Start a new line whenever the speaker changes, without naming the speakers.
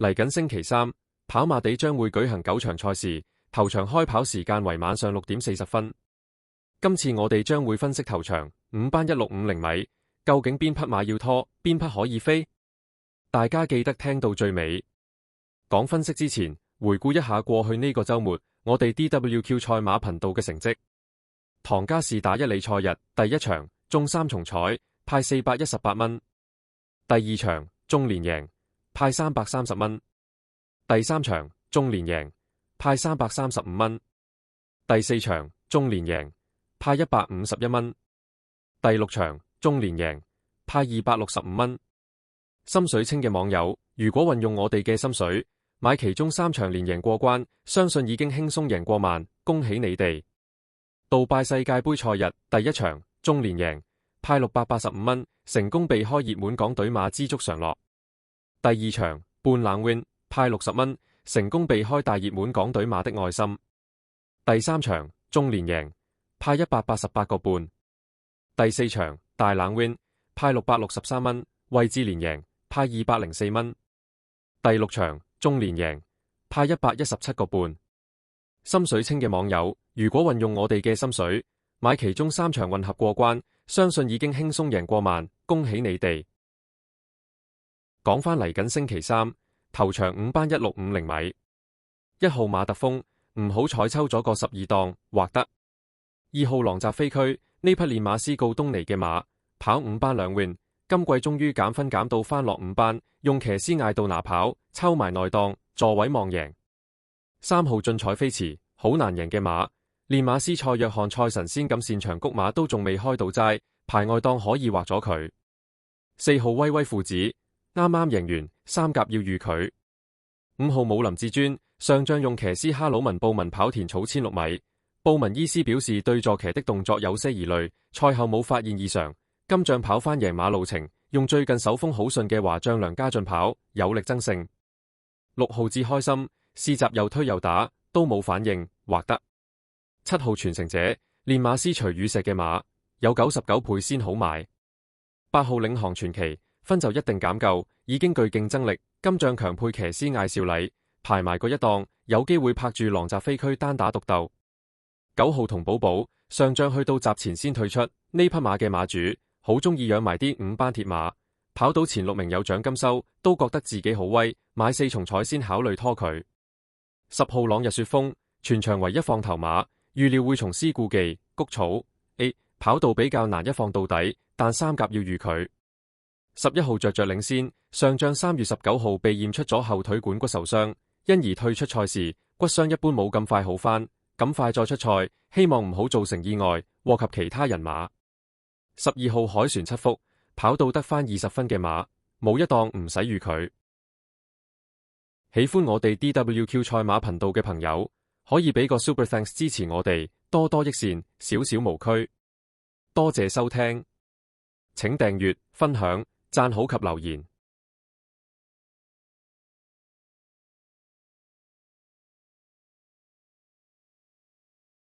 嚟緊星期三，跑馬地將會舉行9場賽事，頭場開跑時間為晚上6點40分。今次我哋將會分析頭場5班1650米，究竟邊匹馬要拖，邊匹可以飛？大家記得聽到最尾。講分析之前，回顧一下過去呢個週末我哋 DWQ 賽馬頻道嘅成績。唐家士打一哩賽日第一場中3重彩，派418蚊；第二場中連贏，派330蚊；第三場中連贏，派335蚊；第四場中連贏，派151蚊；第六場中連贏，派265蚊。心水清嘅網友，如果運用我哋嘅心水，買其中3場連贏過關，相信已經輕鬆贏過萬，恭喜你哋！杜拜世界盃賽日第一場中連贏，派685蚊，成功避開熱門港隊馬知足常樂。第二場半冷 win， 派60蚊，成功避開大熱門港隊馬的愛心。第三場中連贏，派188個半。第四場大冷 win， 派663蚊，位置連贏，派204蚊。第六場中連贏，派117個半。心水清嘅網友，如果運用我哋嘅心水，買其中3場混合過關，相信已經輕鬆贏過萬，恭喜你哋！講返嚟緊星期三，頭場5班1650米，1號馬特風唔好彩抽咗個12檔，或得。2號狼澤飛區呢匹練馬師告東尼嘅馬，跑5班2 win， 今季終於減分減到翻落5班，用騎師嗌到拿跑，抽埋內檔，座位望贏。3號進彩飛馳，好難贏嘅馬，練馬師蔡約翰賽神仙咁擅長谷馬都仲未開到齋，排外檔可以劃咗佢。4號威威父子啱啱贏完，3甲要預佢。5號武林至尊上仗用騎師哈魯文布文跑田草1006米，布文醫師表示對坐騎的動作有些疑慮，賽後冇發現異常，今仗跑翻贏馬路程，用最近手風好順嘅華將梁家俊跑，有力爭勝。6號至開心試閘又推又打都冇反應，劃得。7號傳承者練馬師徐宇石嘅馬有99倍先好買。8號領航傳奇分就一定減夠，已經具競爭力，今仗強配騎師艾少禮排埋個一檔，有機會拍住狼澤飛區單打獨鬥。9號同寶寶上仗去到閘前先退出，呢匹馬嘅馬主好中意養埋啲5班鐵馬，跑到前6名有獎金收，都覺得自己好威，買4重彩先考慮拖佢。10號朗日雪風全場唯一放頭馬，預料會從師故技谷草 A 跑道比較難一放到底，但3甲要預佢。11號着領先上仗3月19號被驗出咗後腿管骨受傷，因而退出賽事，骨傷一般冇咁快好返，咁快再出賽，希望唔好造成意外，禍及其他人馬。12號海船7福跑到得返20分嘅馬，冇一檔唔使預佢。喜歡我哋 DWQ 賽馬頻道嘅朋友，可以俾個 Super Thanks 支持我哋，多多益善，少少無拘。多謝收聽，請訂閱、分享、讚好及留言。